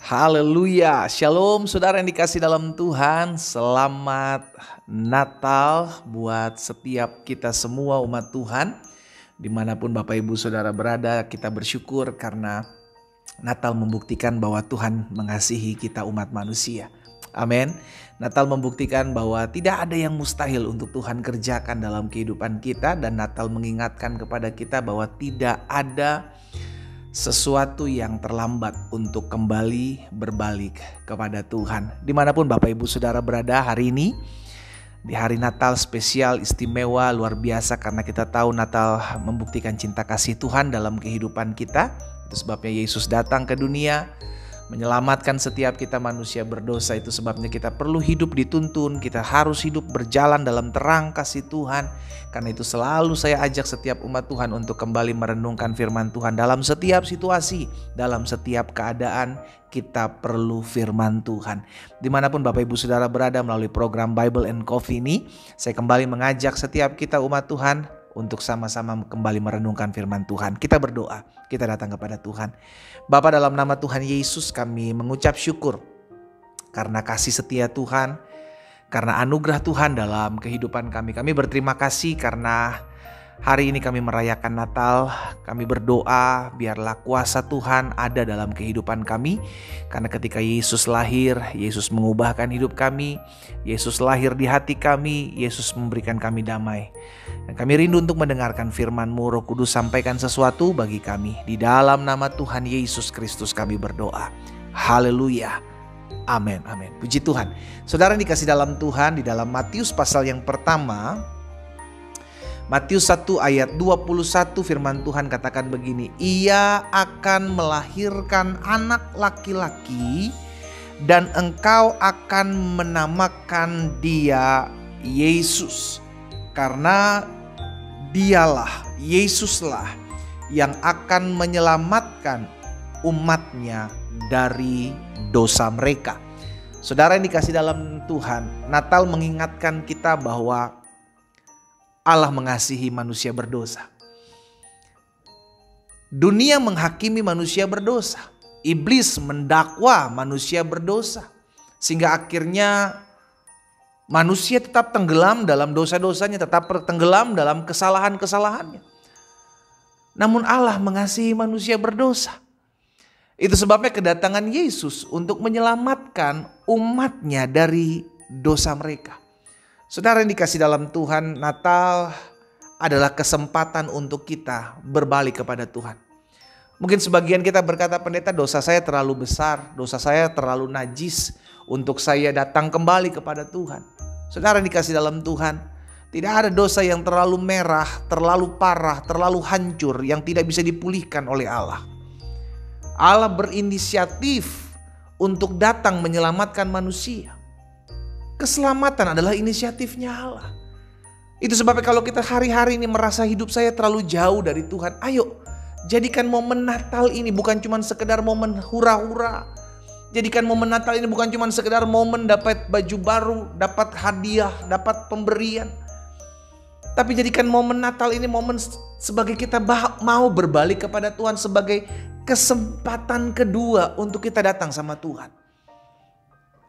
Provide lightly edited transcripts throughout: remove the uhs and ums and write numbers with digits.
Haleluya, shalom saudara yang dikasih dalam Tuhan. Selamat Natal buat setiap kita semua umat Tuhan. Dimanapun Bapak Ibu Saudara berada, kita bersyukur karena Natal membuktikan bahwa Tuhan mengasihi kita umat manusia. Amin. Natal membuktikan bahwa tidak ada yang mustahil untuk Tuhan kerjakan dalam kehidupan kita. Dan Natal mengingatkan kepada kita bahwa tidak ada sesuatu yang terlambat untuk kembali berbalik kepada Tuhan. Dimanapun Bapak Ibu Saudara berada hari ini, di hari Natal spesial, istimewa, luar biasa, karena kita tahu Natal membuktikan cinta kasih Tuhan dalam kehidupan kita. Itu sebabnya Yesus datang ke dunia menyelamatkan setiap kita manusia berdosa. Itu sebabnya kita perlu hidup dituntun, kita harus hidup berjalan dalam terang kasih Tuhan. Karena itu selalu saya ajak setiap umat Tuhan untuk kembali merenungkan firman Tuhan dalam setiap situasi, dalam setiap keadaan. Kita perlu firman Tuhan. Dimanapun Bapak Ibu Saudara berada, melalui program Bible and Coffee ini, saya kembali mengajak setiap kita umat Tuhan untuk sama-sama kembali merenungkan firman Tuhan. Kita berdoa, kita datang kepada Tuhan. Bapa, dalam nama Tuhan Yesus kami mengucap syukur karena kasih setia Tuhan, karena anugerah Tuhan dalam kehidupan kami. Kami berterima kasih karena hari ini kami merayakan Natal. Kami berdoa biarlah kuasa Tuhan ada dalam kehidupan kami. Karena ketika Yesus lahir, Yesus mengubahkan hidup kami. Yesus lahir di hati kami, Yesus memberikan kami damai. Dan kami rindu untuk mendengarkan firman-Mu. Roh Kudus sampaikan sesuatu bagi kami. Di dalam nama Tuhan Yesus Kristus kami berdoa. Haleluya. Amin, amin. Puji Tuhan. Saudara yang dikasih dalam Tuhan, di dalam Matius pasal yang pertama, Matius 1 ayat 21, firman Tuhan katakan begini. Ia akan melahirkan anak laki-laki dan engkau akan menamakan dia Yesus. Karena dialah, Yesuslah yang akan menyelamatkan umatnya dari dosa mereka. Saudara yang dikasih dalam Tuhan, Natal mengingatkan kita bahwa Allah mengasihi manusia berdosa. Dunia menghakimi manusia berdosa. Iblis mendakwa manusia berdosa. Sehingga akhirnya manusia tetap tenggelam dalam dosa-dosanya, tetap tenggelam dalam kesalahan-kesalahannya. Namun Allah mengasihi manusia berdosa. Itu sebabnya kedatangan Yesus untuk menyelamatkan umatnya dari dosa mereka. Saudara yang dikasih dalam Tuhan, Natal adalah kesempatan untuk kita berbalik kepada Tuhan. Mungkin sebagian kita berkata, pendeta, dosa saya terlalu besar, dosa saya terlalu najis untuk saya datang kembali kepada Tuhan. Saudara yang dikasih dalam Tuhan, tidak ada dosa yang terlalu merah, terlalu parah, terlalu hancur yang tidak bisa dipulihkan oleh Allah. Allah berinisiatif untuk datang menyelamatkan manusia. Keselamatan adalah inisiatifnya Allah. Itu sebabnya kalau kita hari-hari ini merasa hidup saya terlalu jauh dari Tuhan, ayo jadikan momen Natal ini bukan cuma sekedar momen hura-hura. Jadikan momen Natal ini bukan cuma sekedar momen dapat baju baru, dapat hadiah, dapat pemberian. Tapi jadikan momen Natal ini momen sebagai kita mau berbalik kepada Tuhan, sebagai kesempatan kedua untuk kita datang sama Tuhan.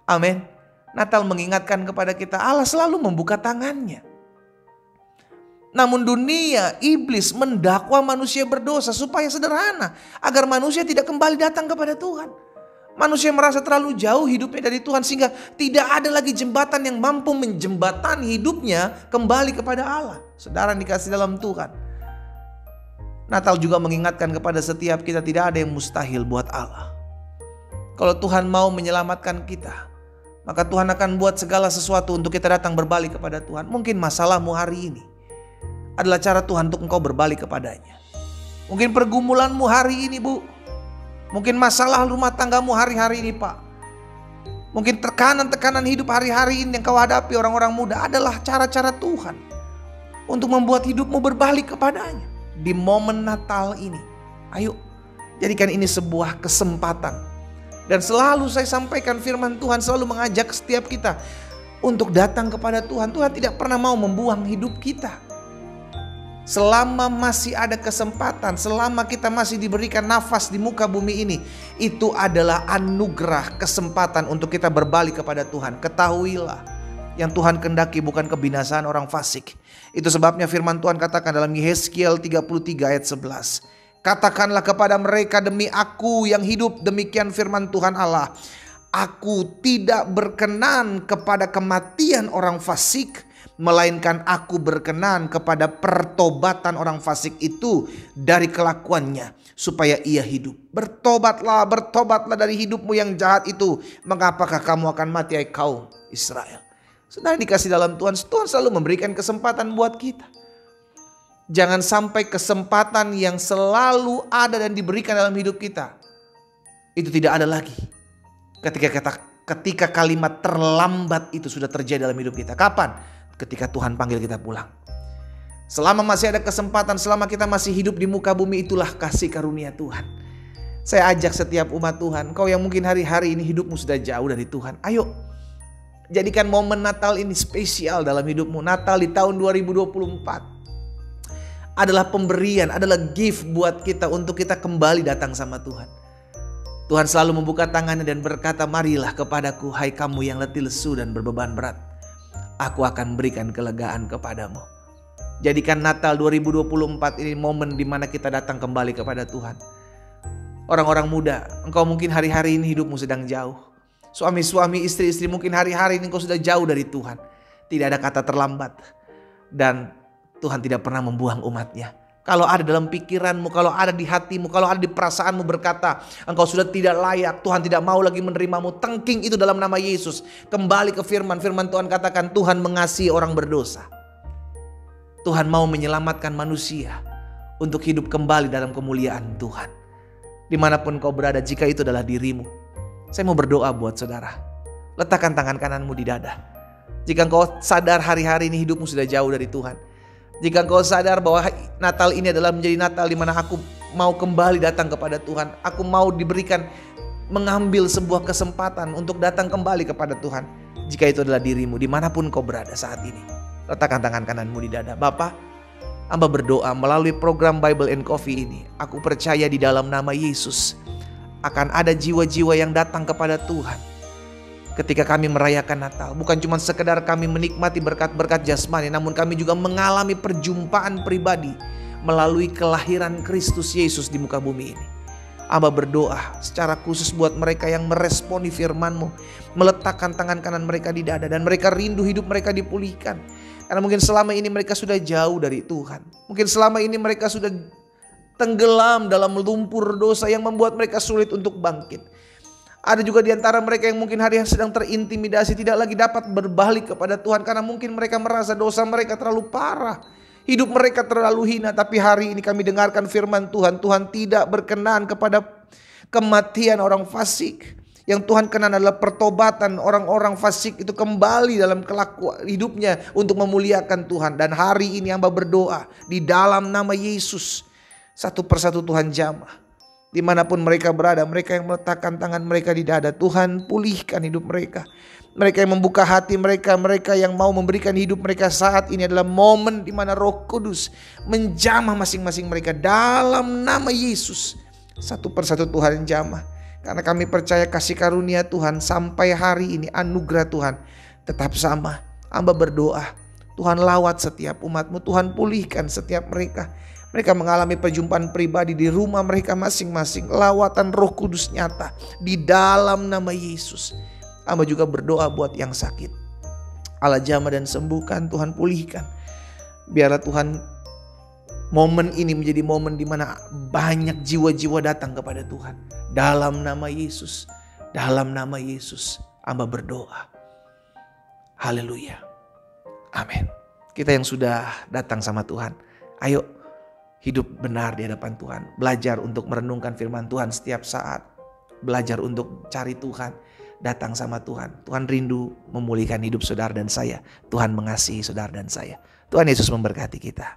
Amin. Natal mengingatkan kepada kita, Allah selalu membuka tangannya. Namun dunia, iblis mendakwa manusia berdosa supaya sederhana, agar manusia tidak kembali datang kepada Tuhan. Manusia merasa terlalu jauh hidupnya dari Tuhan, sehingga tidak ada lagi jembatan yang mampu menjembatani hidupnya kembali kepada Allah. Saudara yang dikasih dalam Tuhan, Natal juga mengingatkan kepada setiap kita, tidak ada yang mustahil buat Allah. Kalau Tuhan mau menyelamatkan kita, maka Tuhan akan buat segala sesuatu untuk kita datang berbalik kepada Tuhan. Mungkin masalahmu hari ini adalah cara Tuhan untuk engkau berbalik kepadanya. Mungkin pergumulanmu hari ini, Bu. Mungkin masalah rumah tanggamu hari-hari ini, Pak. Mungkin tekanan-tekanan hidup hari-hari ini yang kau hadapi, orang-orang muda, adalah cara-cara Tuhan untuk membuat hidupmu berbalik kepadanya. Di momen Natal ini, ayo jadikan ini sebuah kesempatan. Dan selalu saya sampaikan firman Tuhan selalu mengajak setiap kita untuk datang kepada Tuhan. Tuhan tidak pernah mau membuang hidup kita. Selama masih ada kesempatan, selama kita masih diberikan nafas di muka bumi ini, itu adalah anugerah, kesempatan untuk kita berbalik kepada Tuhan. Ketahuilah, yang Tuhan kendaki bukan kebinasaan orang fasik. Itu sebabnya firman Tuhan katakan dalam Yehezkiel 33 ayat 11. Katakanlah kepada mereka, demi aku yang hidup, demikian firman Tuhan Allah, aku tidak berkenan kepada kematian orang fasik, melainkan aku berkenan kepada pertobatan orang fasik itu dari kelakuannya, supaya ia hidup. Bertobatlah, bertobatlah dari hidupmu yang jahat itu. Mengapakah kamu akan mati, hai kaum Israel? Saudara dikasih dalam Tuhan, Tuhan selalu memberikan kesempatan buat kita. Jangan sampai kesempatan yang selalu ada dan diberikan dalam hidup kita itu tidak ada lagi. Ketika kalimat terlambat itu sudah terjadi dalam hidup kita. Kapan? Ketika Tuhan panggil kita pulang. Selama masih ada kesempatan, selama kita masih hidup di muka bumi, itulah kasih karunia Tuhan. Saya ajak setiap umat Tuhan, kau yang mungkin hari-hari ini hidupmu sudah jauh dari Tuhan, ayo jadikan momen Natal ini spesial dalam hidupmu. Natal di tahun 2024 adalah pemberian, adalah gift buat kita untuk kita kembali datang sama Tuhan. Tuhan selalu membuka tangannya dan berkata, marilah kepadaku, hai kamu yang letih lesu dan berbeban berat. Aku akan berikan kelegaan kepadamu. Jadikan Natal 2024 ini momen di mana kita datang kembali kepada Tuhan. Orang-orang muda, engkau mungkin hari-hari ini hidupmu sedang jauh. Suami-suami, istri-istri, mungkin hari-hari ini engkau sudah jauh dari Tuhan. Tidak ada kata terlambat. Dan Tuhan tidak pernah membuang umatnya. Kalau ada dalam pikiranmu, kalau ada di hatimu, kalau ada di perasaanmu berkata, engkau sudah tidak layak, Tuhan tidak mau lagi menerimamu, tengking itu dalam nama Yesus. Kembali ke firman Tuhan katakan, Tuhan mengasihi orang berdosa. Tuhan mau menyelamatkan manusia untuk hidup kembali dalam kemuliaan Tuhan. Dimanapun kau berada, jika itu adalah dirimu, saya mau berdoa buat saudara. Letakkan tangan kananmu di dada. Jika engkau sadar hari-hari ini hidupmu sudah jauh dari Tuhan. Jika engkau sadar bahwa Natal ini adalah menjadi Natal di mana aku mau kembali datang kepada Tuhan. Aku mau diberikan mengambil sebuah kesempatan untuk datang kembali kepada Tuhan. Jika itu adalah dirimu, dimanapun kau berada saat ini, letakkan tangan kananmu di dada. Bapa, hamba berdoa melalui program Bible and Coffee ini. Aku percaya di dalam nama Yesus akan ada jiwa-jiwa yang datang kepada Tuhan. Ketika kami merayakan Natal, bukan cuma sekedar kami menikmati berkat-berkat jasmani, namun kami juga mengalami perjumpaan pribadi melalui kelahiran Kristus Yesus di muka bumi ini. Hamba berdoa secara khusus buat mereka yang meresponi firman-Mu, meletakkan tangan kanan mereka di dada, dan mereka rindu hidup mereka dipulihkan. Karena mungkin selama ini mereka sudah jauh dari Tuhan. Mungkin selama ini mereka sudah tenggelam dalam lumpur dosa yang membuat mereka sulit untuk bangkit. Ada juga di antara mereka yang mungkin hari sedang terintimidasi, tidak lagi dapat berbalik kepada Tuhan karena mungkin mereka merasa dosa mereka terlalu parah, hidup mereka terlalu hina. Tapi hari ini kami dengarkan firman Tuhan, Tuhan tidak berkenan kepada kematian orang fasik. Yang Tuhan kenan adalah pertobatan orang-orang fasik itu kembali dalam kelakuan hidupnya untuk memuliakan Tuhan. Dan hari ini hamba berdoa di dalam nama Yesus, satu persatu Tuhan jamah. Dimanapun mereka berada, mereka yang meletakkan tangan mereka di dada, Tuhan pulihkan hidup mereka. Mereka yang membuka hati mereka, mereka yang mau memberikan hidup mereka saat ini adalah momen di mana Roh Kudus menjamah masing-masing mereka dalam nama Yesus. Satu persatu Tuhan jamah. Karena kami percaya kasih karunia Tuhan sampai hari ini, anugerah Tuhan tetap sama. Hamba berdoa, Tuhan lawat setiap umat-Mu, Tuhan pulihkan setiap mereka. Mereka mengalami perjumpaan pribadi di rumah mereka masing-masing. Lawatan Roh Kudus nyata di dalam nama Yesus. Hamba juga berdoa buat yang sakit. Allah jamah dan sembuhkan, Tuhan pulihkan. Biarlah Tuhan momen ini menjadi momen di mana banyak jiwa-jiwa datang kepada Tuhan. Dalam nama Yesus. Dalam nama Yesus. Hamba berdoa. Haleluya. Amin. Kita yang sudah datang sama Tuhan, ayo hidup benar di hadapan Tuhan. Belajar untuk merenungkan firman Tuhan setiap saat. Belajar untuk cari Tuhan. Datang sama Tuhan. Tuhan rindu memulihkan hidup saudara dan saya. Tuhan mengasihi saudara dan saya. Tuhan Yesus memberkati kita.